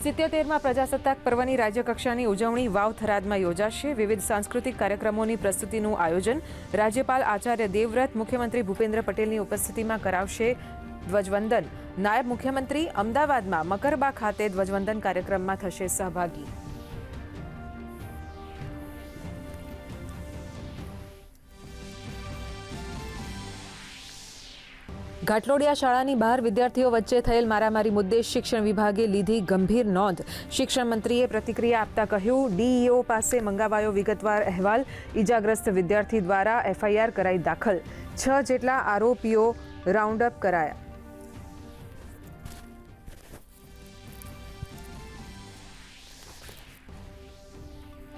77માં પ્રજાસત્તાક પર્વની રાજ્યકક્ષાની ઉજવણી વાવ થરાદમાં યોજાશે। વિવિધ સાંસ્કૃતિક કાર્યક્રમોની પ્રસ્તુતિનું આયોજન રાજ્યપાલ આચાર્ય દેવવ્રત મુખ્યમંત્રી ભૂપેન્દ્ર પટેલની ઉપસ્થિતિમાં કરાવશે ધ્વજવંદન। નાયબ મુખ્યમંત્રી અમદાવાદમાં મકરબા ખાતે ધ્વજવંદન કાર્યક્રમમાં થશે સહભાગી। ઘાટલોડિયા શાળાની બહાર વિદ્યાર્થીઓ વચ્ચે થયેલ મારામારી મુદ્દે શિક્ષણ વિભાગે લીધી ગંભીર નોંધ। શિક્ષણ મંત્રીએ પ્રતિક્રિયા આપતા કહ્યું, ડીઈઓ પાસે મંગાવાયો વિગતવાર અહેવાલ। ઈજાગ્રસ્ત વિદ્યાર્થી દ્વારા એફઆઈઆર કરાઈ દાખલ। 6 જેટલા આરોપીઓ રાઉન્ડ અપ કરાયા।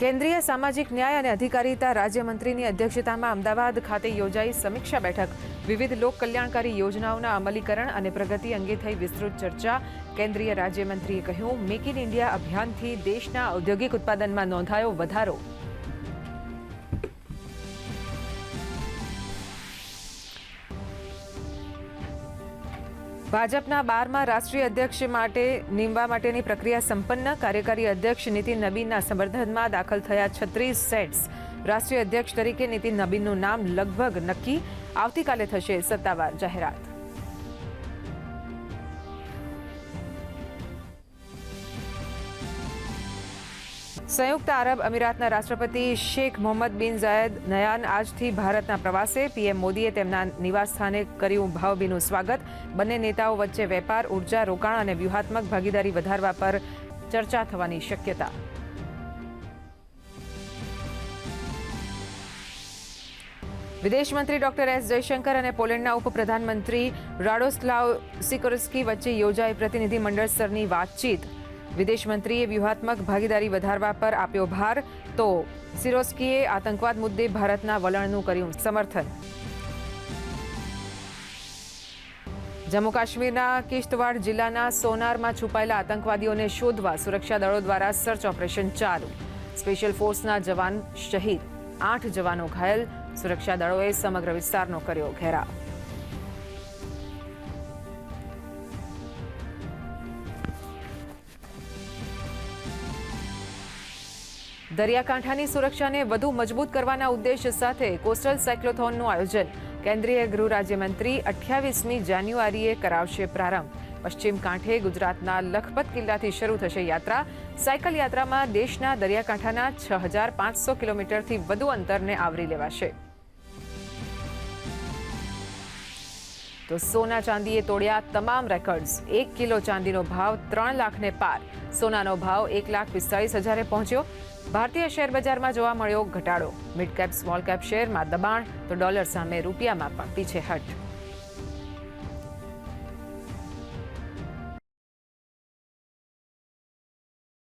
કેન્દ્રીય સામાજિક ન્યાય અને અધિકારીતા રાજ્યમંત્રીની અધ્યક્ષતામાં અમદાવાદ ખાતે યોજાઈ સમીક્ષા બેઠક। વિવિધ લોક કલ્યાણકારી યોજનાઓના અમલીકરણ અને પ્રગતિ અંગે થઈ વિસ્તૃત ચર્ચા। કેન્દ્રીય રાજ્યમંત્રીએ કહ્યું, મેક ઇન ઇન્ડિયા અભિયાનથી દેશના ઔદ્યોગિક ઉત્પાદનમાં નોંધાયો વધારો। ભાજપના 12મા રાષ્ટ્રીય અધ્યક્ષ માટે નીમવા માટેની પ્રક્રિયા સંપન્ન। કાર્યકારી અધ્યક્ષ નીતિન નબીનના સમર્થનમાં દાખલ થયા 36 સેટ્સ। રાષ્ટ્રીય અધ્યક્ષ તરીકે નીતિન નબીનનું નામ લગભગ નક્કી। આવતીકાલે થશે સત્તાવાર જાહેરાત। સંયુક્ત આરબ અમીરાતના રાષ્ટ્રપતિ શેખ મોહમ્મદ બિન ઝાયદ નયાન આજથી ભારતના પ્રવાસે। પીએમ મોદીએ તેમના નિવાસસ્થાને કર્યું ભાવભીનું સ્વાગત। બંને નેતાઓ વચ્ચે વેપાર, ઉર્જા, રોકાણ અને વ્યૂહાત્મક ભાગીદારી વધારવા પર ચર્ચા થવાની શક્યતા। વિદેશ મંત્રી ડોક્ટર એસ જયશંકર અને પોલેન્ડના ઉપપ્રધાનમંત્રી રાડોસ્લાવ સિકોર્સ્કી વચ્ચે યોજાઈ પ્રતિનિધિમંડળ સ્તરની વાતચીત। વિદેશ મંત્રીએ વ્યૂહાત્મક ભાગીદારી વધારવા પર આપ્યો ભાર, તો સિરોસ્કીએ આતંકવાદ મુદ્દે ભારતના વલણનું કર્યું સમર્થન। જમ્મુ કાશ્મીરના કિશ્તવાડ જિલ્લાના સોનારમાં છુપાયેલા આતંકવાદીઓને શોધવા સુરક્ષા દળો દ્વારા સર્ચ ઓપરેશન ચાલુ। સ્પેશિયલ ફોર્સના જવાન શહીદ, 8 જવાનો ઘાયલ। સુરક્ષા દળોએ સમગ્ર વિસ્તારનો કર્યો ઘેરાવ। દરિયાકાંઠાની સુરક્ષાને વધુ મજબૂત કરવાના ઉદ્દેશ સાથે કોસ્ટલ સાયક્લોથોનનું આયોજન। કેન્દ્રીય ગૃહ રાજ્યમંત્રી 28મી જાન્યુઆરીએ કરાવશે પ્રારંભ। પશ્ચિમ કાંઠે ગુજરાતના લખપત કિલ્લાથી શરૂ થશે યાત્રા। સાયકલ યાત્રામાં દેશના દરિયાકાંઠાના 6500 કિલોમીટરથી વધુ અંતરને આવરી લેવાશે। તો સોના ચાંદીએ તોડ્યા તમામ રેકોર્ડ્સ। 1 કિલો ચાંદીનો ભાવ 3 લાખને પાર। સોનાનો ભાવ 1,45,000 પહોંચ્યો। ભારતીય શેર બજારમાં જોવા મળ્યો ઘટાડો। મિડ કેપ સ્મોલ કેપ શેરમાં દબાણ, તો ડોલર સામે રૂપિયામાં પણ પીછેહટ।